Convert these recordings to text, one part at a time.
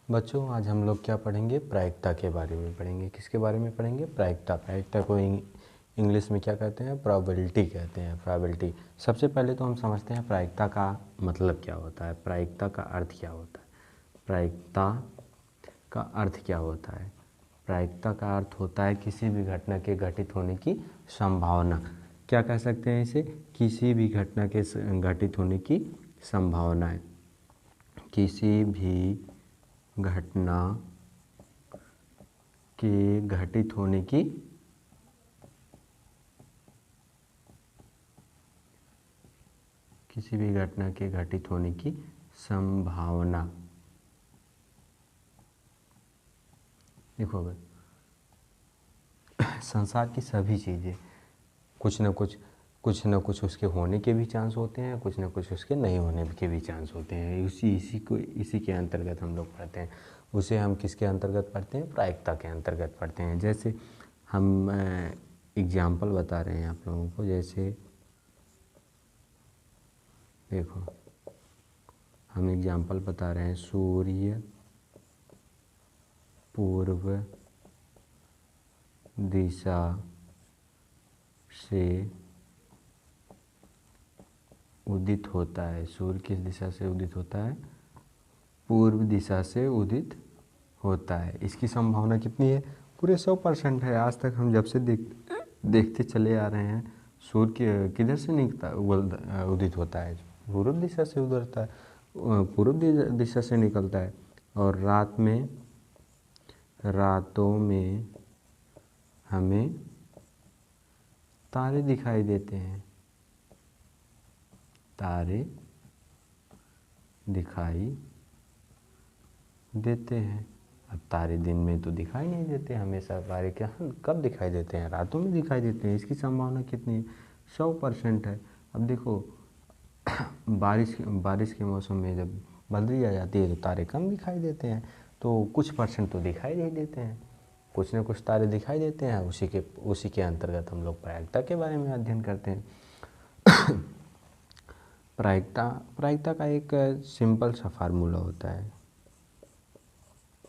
बच्चों आज हम लोग क्या पढ़ेंगे, प्रायिकता के बारे में पढ़ेंगे। किसके बारे में पढ़ेंगे? प्रायिकता। प्रायिकता को इंग्लिश में क्या कहते हैं? प्रोबेबिलिटी कहते हैं। प्रोबेबिलिटी। सबसे पहले तो हम समझते हैं प्रायिकता का मतलब क्या होता है, प्रायिकता का अर्थ क्या होता है। प्रायिकता का अर्थ क्या होता है? प्रायिकता का अर्थ होता है किसी भी घटना के घटित होने की संभावना। क्या कह सकते हैं इसे? किसी भी घटना के घटित होने की संभावना है। किसी भी घटना के घटित होने की संभावना। देखो भाई, संसार की सभी चीज़ें कुछ न कुछ उसके होने के भी चांस होते हैं, कुछ न कुछ उसके नहीं होने के भी चांस होते हैं। इसी के अंतर्गत हम लोग पढ़ते हैं। उसे हम किसके अंतर्गत पढ़ते हैं? प्रायिकता के अंतर्गत पढ़ते हैं। जैसे हम एग्जाम्पल बता रहे हैं आप लोगों को। जैसे देखो, हम एग्जाम्पल बता रहे हैं। सूर्य पूर्व दिशा से उदित होता है। सूर्य किस दिशा से उदित होता है? पूर्व दिशा से उदित होता है। इसकी संभावना कितनी है? पूरे 100% है। आज तक हम जब से देखते चले आ रहे हैं, सूर्य किधर से उदित होता है? पूर्व दिशा से उतरता है, पूर्व दिशा से निकलता है। और रातों में हमें तारे दिखाई देते हैं। तारे दिखाई देते हैं। अब तारे दिन में तो दिखाई नहीं देते हमेशा। तारे क्या कब दिखाई देते हैं? रातों में दिखाई देते हैं। इसकी संभावना कितनी है? 100% है। अब देखो, बारिश के मौसम में जब बदली आ जाती है तो तारे कम दिखाई देते हैं। तो कुछ परसेंट तो दिखाई नहीं देते हैं, कुछ न कुछ तारे दिखाई देते हैं। उसी के अंतर्गत हम लोग प्रायिकता के बारे में अध्ययन करते हैं। प्रायिकता का एक सिंपल सा फार्मूला होता है।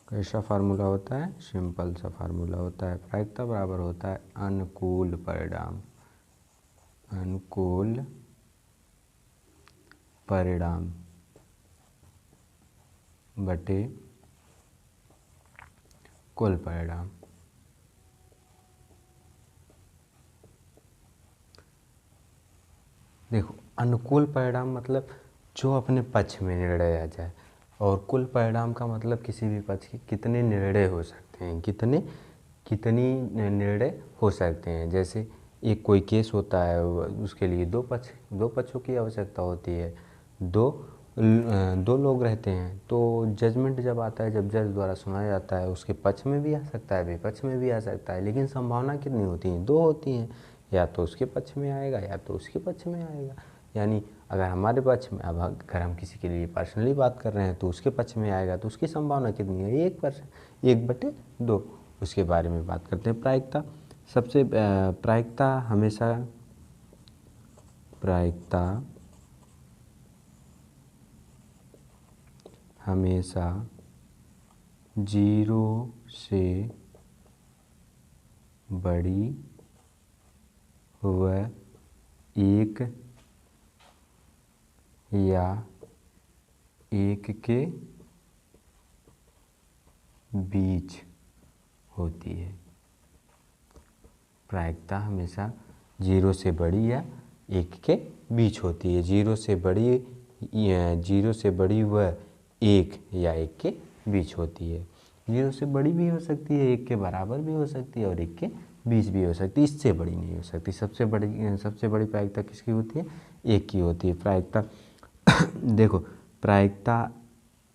कैसा फार्मूला होता है? सिंपल सा फार्मूला होता है। प्रायिकता बराबर होता है अनुकूल परिणाम। अनुकूल परिणाम बटे कुल परिणाम। देखो, अनुकूल परिणाम मतलब जो अपने पक्ष में निर्णय आ जाए, और कुल परिणाम का मतलब किसी भी पक्ष के कितने निर्णय हो सकते हैं, कितनी निर्णय हो सकते हैं। जैसे एक कोई केस होता है, उसके लिए दो पक्षों की आवश्यकता होती है। दो लोग रहते हैं, तो जजमेंट जब आता है, जब जज द्वारा सुनाया जाता है, उसके पक्ष में भी आ सकता है, विपक्ष में भी आ सकता है। लेकिन संभावना कितनी होती है? 2 होती हैं। या तो उसके पक्ष में आएगा या तो उसके पक्ष में आएगा। यानी अगर हमारे पक्ष में, अब अगर हम किसी के लिए पर्सनली बात कर रहे हैं तो उसके पक्ष में आएगा, तो उसकी संभावना कितनी है? 1%, 1/2। उसके बारे में बात करते हैं। प्रायिकता हमेशा 0 से बड़ी व 1 या 1 के बीच होती है। प्रायिकता हमेशा 0 से बड़ी या 1 के बीच होती है। 0 से बड़ी व 1 या 1 के बीच होती है। 0 से बड़ी भी हो सकती है, 1 के बराबर भी हो सकती है, और 1 के बीच भी हो सकती है। इससे बड़ी नहीं हो सकती। सबसे बड़ी प्रायिकता किसकी होती है? 1 की होती है प्रायिकता। देखो, प्रायिकता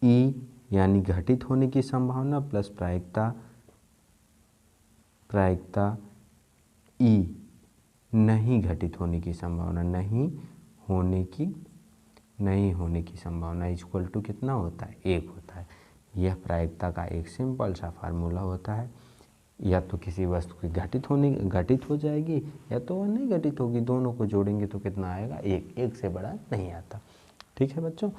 ई यानी घटित होने की संभावना प्लस प्रायिकता ई नहीं घटित होने की संभावना, नहीं होने की संभावना इक्वल टू कितना होता है? 1 होता है। यह प्रायिकता का एक सिंपल सा फार्मूला होता है। या तो किसी वस्तु की घटित हो जाएगी, या तो वह नहीं घटित होगी। दोनों को जोड़ेंगे तो कितना आएगा? 1। 1 से बड़ा नहीं आता। ठीक है बच्चों।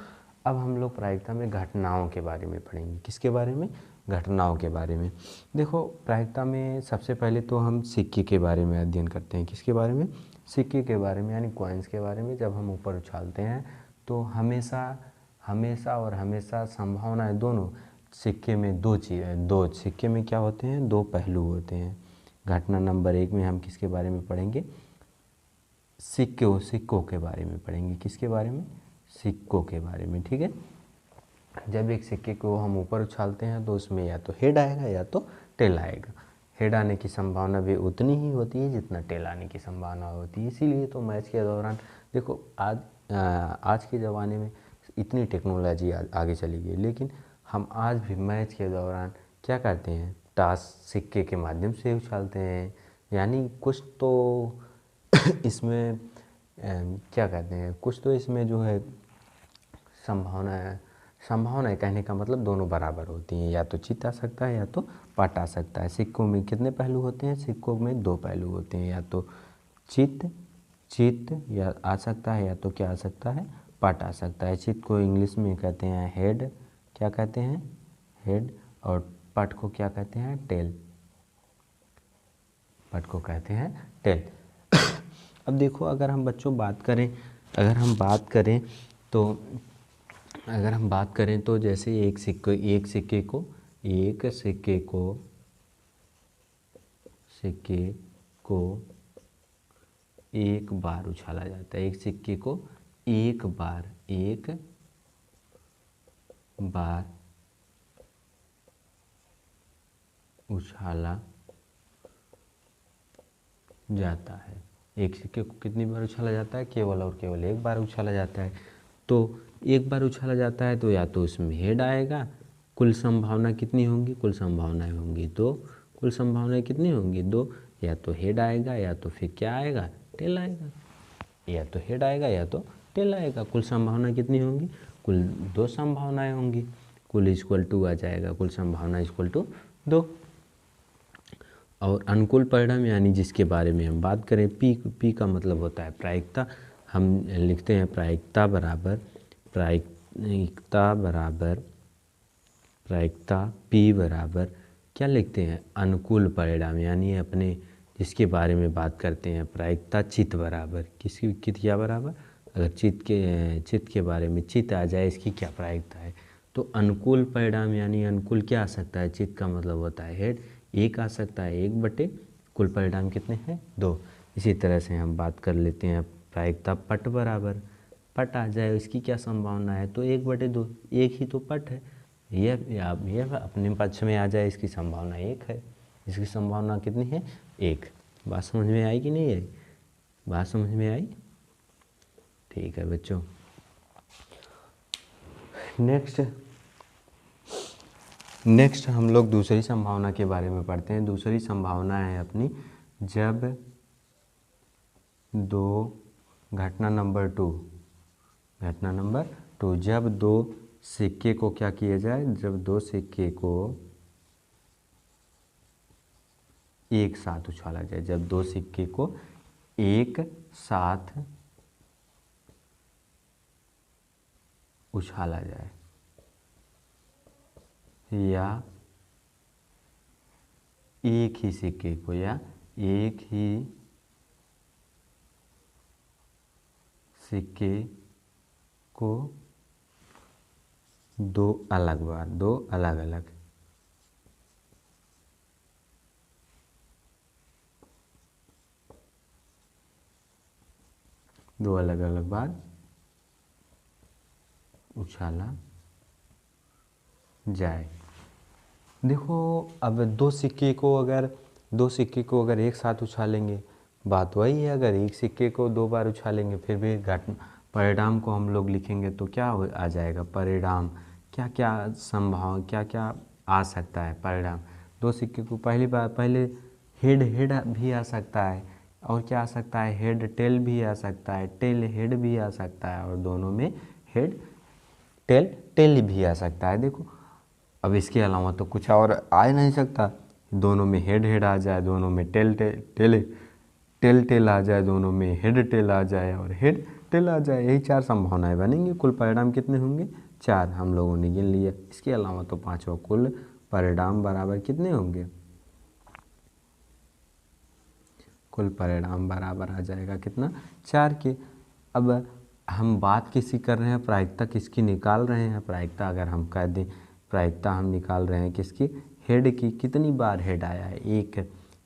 अब हम लोग प्रायिकता में घटनाओं के बारे में पढ़ेंगे। किसके बारे में? घटनाओं के बारे में। देखो प्रायिकता में सबसे पहले तो हम सिक्के के बारे में अध्ययन करते हैं। किसके बारे में? सिक्के के बारे में, यानी कॉइन्स के बारे में। जब हम ऊपर उछालते हैं तो हमेशा हमेशा और हमेशा संभावनाएं दोनों सिक्के में दो सिक्के में क्या होते हैं? दो पहलू होते हैं। घटना नंबर 1 में हम किसके बारे में पढ़ेंगे? सिक्कों के बारे में पढ़ेंगे। किसके बारे में? सिक्कों के बारे में, ठीक है। जब एक सिक्के को हम ऊपर उछालते हैं तो उसमें या तो हेड आएगा या तो टेल आएगा। हेड आने की संभावना भी उतनी ही होती है जितना टेल आने की संभावना होती है। इसीलिए तो मैच के दौरान देखो आज के ज़माने में इतनी टेक्नोलॉजी आगे चली गई, लेकिन हम आज भी मैच के दौरान क्या करते हैं? टॉस सिक्के के माध्यम से उछालते हैं। यानी कुछ तो इसमें क्या कहते हैं, कुछ तो इसमें जो है संभावना कहने का मतलब दोनों बराबर होती हैं। या तो चित आ सकता है या तो पट आ सकता है। सिक्कों में कितने पहलू होते हैं? सिक्कों में 2 पहलू होते हैं। या तो चित या आ सकता है या तो क्या आ सकता है? पट आ सकता है। चित को इंग्लिश में कहते हैं हेड। क्या कहते हैं? हेड। और पट को क्या कहते हैं? टेल। पट को कहते हैं टेल। अब देखो अगर हम बच्चों बात करें तो जैसे एक सिक्के को एक बार उछाला जाता है। एक सिक्के को एक बार उछाला जाता है। एक सिक्के को कितनी बार उछाला जाता है? केवल और केवल एक बार उछाला जाता है। तो एक बार उछाला जाता है तो या तो उसमें हेड आएगा। कुल संभावना कितनी होंगी? कुल संभावनाएं होंगी 2। कुल संभावनाएं कितनी होंगी? 2। या तो हेड आएगा या तो फिर क्या आएगा? टेल आएगा। या तो हेड आएगा या तो टेल आएगा। कुल संभावना कितनी होंगी? कुल 2 संभावनाएं होंगी। कुल इक्वल टू आ जाएगा, कुल संभावना इक्वल टू 2। और अनुकूल परिणाम यानी जिसके बारे में हम बात करें, पी का मतलब होता है प्रायिकता। हम लिखते हैं प्रायिकता पी बराबर क्या लिखते हैं? अनुकूल परिणाम। यानी अपने जिसके बारे में बात करते हैं प्रायिकता चित बराबर किसकी क्या बराबर? अगर चित के बारे में चित आ जाए, इसकी क्या प्रायिकता है? तो अनुकूल परिणाम यानी अनुकूल क्या आ सकता है? चित का मतलब होता है हेड। 1 आ सकता है 1 बटे कुल परिणाम कितने हैं? 2। इसी तरह से हम बात कर लेते हैं प्रायिकता पट बराबर। पट आ जाए, इसकी क्या संभावना है? तो 1 बटे 2, 1 ही तो पट है। यह अपने पक्ष में आ जाए, इसकी संभावना 1 है। इसकी संभावना कितनी है? 1। बात समझ में आई कि नहीं आई? बात समझ में आई? ठीक है बच्चों। नेक्स्ट हम लोग दूसरी संभावना के बारे में पढ़ते हैं। दूसरी संभावना है अपनी जब घटना नंबर 2 जब 2 सिक्के को क्या किया जाए? जब 2 सिक्के को एक साथ उछाला जाए। जब 2 सिक्के को एक साथ उछाला जाए या एक ही सिक्के को दो अलग अलग बार उछाला जाए। देखो अब 2 सिक्के को अगर एक साथ उछालेंगे, बात वही है। अगर एक सिक्के को 2 बार उछालेंगे फिर भी परिणाम को हम लोग लिखेंगे तो क्या आ जाएगा? परिणाम क्या आ सकता है? परिणाम 2 सिक्के को पहले हेड भी आ सकता है, और क्या आ सकता है? हेड टेल भी आ सकता है, टेल हेड भी आ सकता है, और दोनों में हेड टेल भी आ सकता है। देखो अब इसके अलावा तो कुछ और आ नहीं सकता। दोनों में हेड आ जाए, दोनों में टेल आ जाए, दोनों में हेड टेल आ जाए और हेड टेल आ जाए। यही 4 संभावनाएं बनेंगी। कुल परिणाम कितने होंगे? 4 हम लोगों ने गिन लिया। इसके अलावा तो पाँचवा कुल परिणाम बराबर कितने होंगे? कुल परिणाम बराबर आ जाएगा कितना? 4 के। अब हम बात किसकी कर रहे हैं? प्रायिकता किसकी निकाल रहे हैं? प्रायिकता अगर हम कह दें, प्रायिकता हम निकाल रहे हैं किसकी? हेड की। कितनी बार हेड आया है? एक।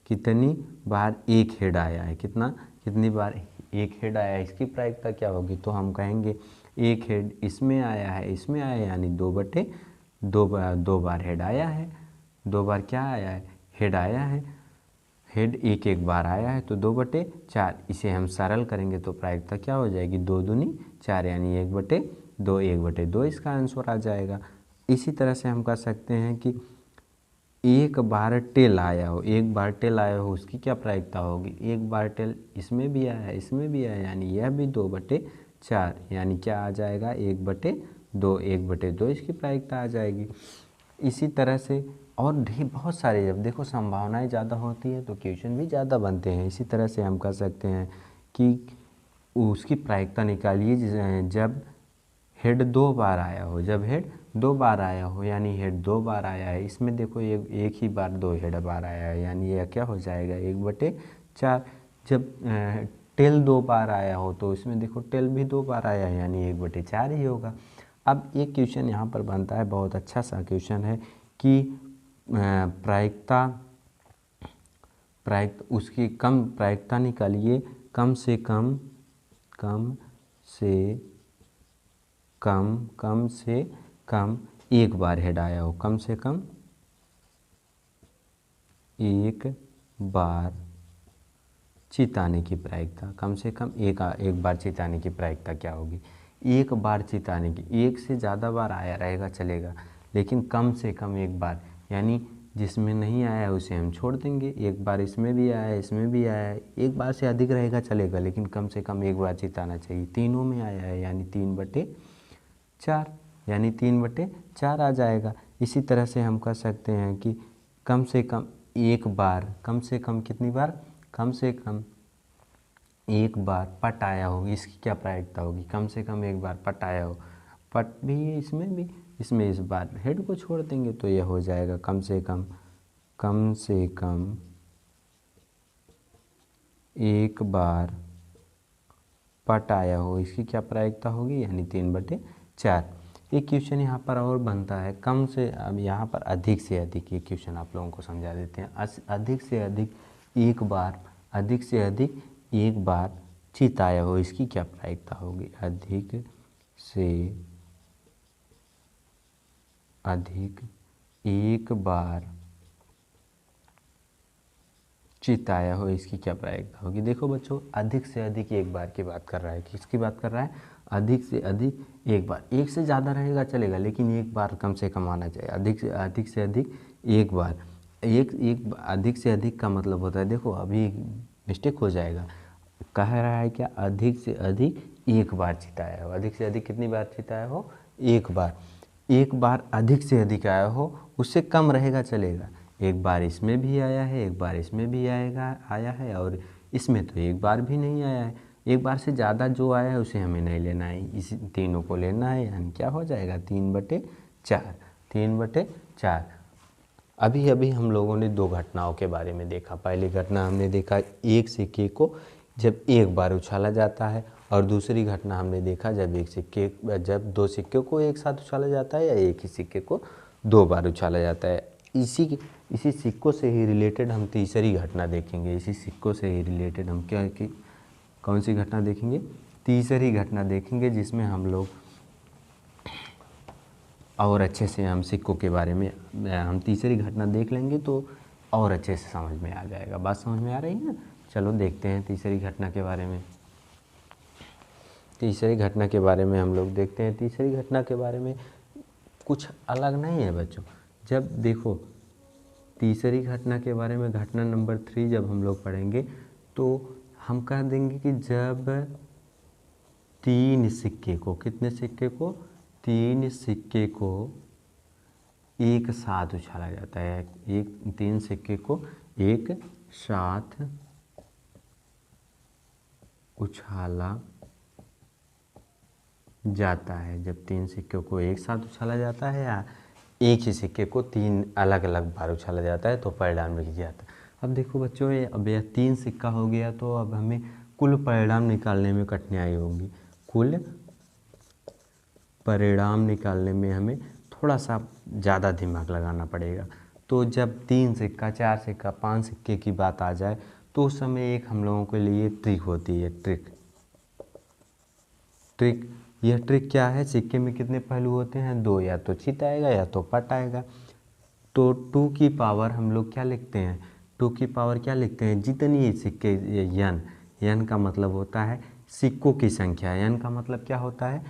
कितनी बार एक हेड आया है? कितनी बार एक हेड आया है, इसकी प्रायिकता क्या होगी? तो हम कहेंगे एक हेड इसमें आया है, इसमें आया है, यानी 2/2 दो बार हेड आया है। 2 बार क्या आया है? हेड आया है। हेड एक बार आया है तो 2/4। इसे हम सरल करेंगे तो प्रायिकता क्या हो जाएगी? 2 दूनी 4, यानी 1/2। 1/2 इसका आंसर आ जाएगा। इसी तरह से हम कह सकते हैं कि एक बार टेल आया हो, एक बार टेल आया हो, उसकी क्या प्रायिकता होगी? एक बार टेल इसमें भी आया है, इसमें भी आया है, यानी यह भी 2/4, यानी क्या आ जाएगा? 1/2। 1/2 इसकी प्रायिकता आ जाएगी। इसी तरह से और भी बहुत सारे, जब देखो संभावनाएं ज़्यादा होती है तो क्वेश्चन भी ज़्यादा बनते हैं। इसी तरह से हम कह सकते हैं कि उसकी प्रायिकता निकालिए जब हेड 2 बार आया हो। जब हेड 2 बार आया हो, यानी हेड 2 बार आया है, इसमें देखो एक ही बार 2 हेड बार आया है, यानी यह क्या हो जाएगा? 1/4। जब टेल 2 बार आया हो तो इसमें देखो टेल भी 2 बार आया है, यानी 1/4 ही होगा। अब एक क्वेश्चन यहाँ पर बनता है, बहुत अच्छा सा क्वेश्चन है कि प्रायिकता उसकी कम प्रायिकता निकालिए, कम से कम एक बार हेड आया हो। कम से कम एक बार चिताने की प्रायिकता, कम से कम एक बार चिताने की प्रायिकता क्या होगी? एक बार चिताने की, एक से ज़्यादा बार आया रहेगा चलेगा, लेकिन कम से कम एक बार, यानी जिसमें नहीं आया है उसे हम छोड़ देंगे। एक बार इसमें भी आया है, इसमें भी आया है, एक बार से अधिक रहेगा चलेगा, लेकिन कम से कम एक बार चिताना चाहिए। तीनों में आया है, यानी 3/4, यानी 3/4 आ जाएगा। इसी तरह से हम कह सकते हैं कि कम से कम एक बार, कम से कम कितनी बार? कम से कम एक बार पट आया हो, इसकी क्या प्रायिकता होगी? कम से कम एक बार पट आया हो। पट भी इसमें भी, इसमें इस बार हेड को छोड़ देंगे तो यह हो जाएगा कम से कम एक बार पट आया हो, इसकी क्या प्रायिकता होगी? यानी 3/4। एक क्वेश्चन यहाँ पर और बनता है कम से, अब यहाँ पर अधिक से अधिक, ये क्वेश्चन आप लोगों को समझा देते हैं। अधिक से अधिक एक बार, अधिक से अधिक एक बार चित आया हो, इसकी क्या प्रायिकता होगी? अधिक से अधिक एक बार चित आया हो, इसकी क्या प्रायिकता होगी? देखो बच्चों, अधिक से अधिक एक बार की बात कर रहा है। किसकी बात कर रहा है? अधिक से अधिक एक बार। एक से ज़्यादा रहेगा चलेगा, लेकिन एक बार कम से कम आना चाहिए। अधिक से अधिक एक बार। अधिक से अधिक का मतलब होता है, देखो अभी मिस्टेक हो जाएगा। कह रहा है क्या? अधिक से अधिक एक बार चिताया हो। अधिक से अधिक कितनी बार चिताया हो? एक बार। एक बार अधिक से अधिक आया हो, उससे कम रहेगा चलेगा। एक बार इसमें भी आया है, एक बार इसमें भी आया है, और इसमें तो एक बार भी नहीं आया है। एक बार से ज़्यादा जो आया है उसे हमें नहीं लेना है, इस तीनों को लेना है, यानी क्या हो जाएगा? 3/4। 3/4। अभी अभी हम लोगों ने 2 घटनाओं के बारे में देखा। पहली घटना हमने देखा एक सिक्के को जब एक बार उछाला जाता है, और दूसरी घटना हमने देखा जब 2 सिक्के को एक साथ उछाला जाता है, या एक ही सिक्के को 2 बार उछाला जाता है। इसी सिक्कों से ही रिलेटेड हम तीसरी घटना देखेंगे। इसी सिक्कों से ही रिलेटेड हम कौन सी घटना देखेंगे? तीसरी घटना देखेंगे, जिसमें हम लोग और अच्छे से हम सिक्कों के बारे में हम तीसरी घटना देख लेंगे तो और अच्छे से समझ में आ जाएगा। बात समझ में आ रही है ना? चलो देखते हैं तीसरी घटना के बारे में। तीसरी घटना के बारे में हम लोग देखते हैं। तीसरी घटना के बारे में कुछ अलग नहीं है बच्चों। जब देखो तीसरी घटना के बारे में, घटना नंबर 3 जब हम लोग पढ़ेंगे तो हम कह देंगे कि जब 3 सिक्के को, कितने सिक्के को? 3 सिक्के को एक साथ उछाला जाता है। 3 सिक्के को एक साथ उछाला जाता है। जब 3 सिक्कों को एक साथ उछाला जाता है या एक ही सिक्के को 3 अलग अलग बार उछाला जाता है तो परिणाम लिख जाता है। अब देखो बच्चों, ये अब यह 3 सिक्का हो गया तो अब हमें कुल परिणाम निकालने में कठिनाई होगी। कुल परिणाम निकालने में हमें थोड़ा सा ज़्यादा दिमाग लगाना पड़ेगा। तो जब 3 सिक्का, 4 सिक्का, 5 सिक्के की बात आ जाए तो उस समय एक हम लोगों के लिए ट्रिक होती है। ट्रिक यह ट्रिक क्या है, सिक्के में कितने पहलू होते हैं? 2, या तो चित आएगा या तो पट आएगा। तो 2 की पावर हम लोग क्या लिखते हैं? 2 की पावर क्या लिखते हैं? जितनी सिक्के, यन का मतलब होता है सिक्कों की संख्या, यन का मतलब क्या होता है?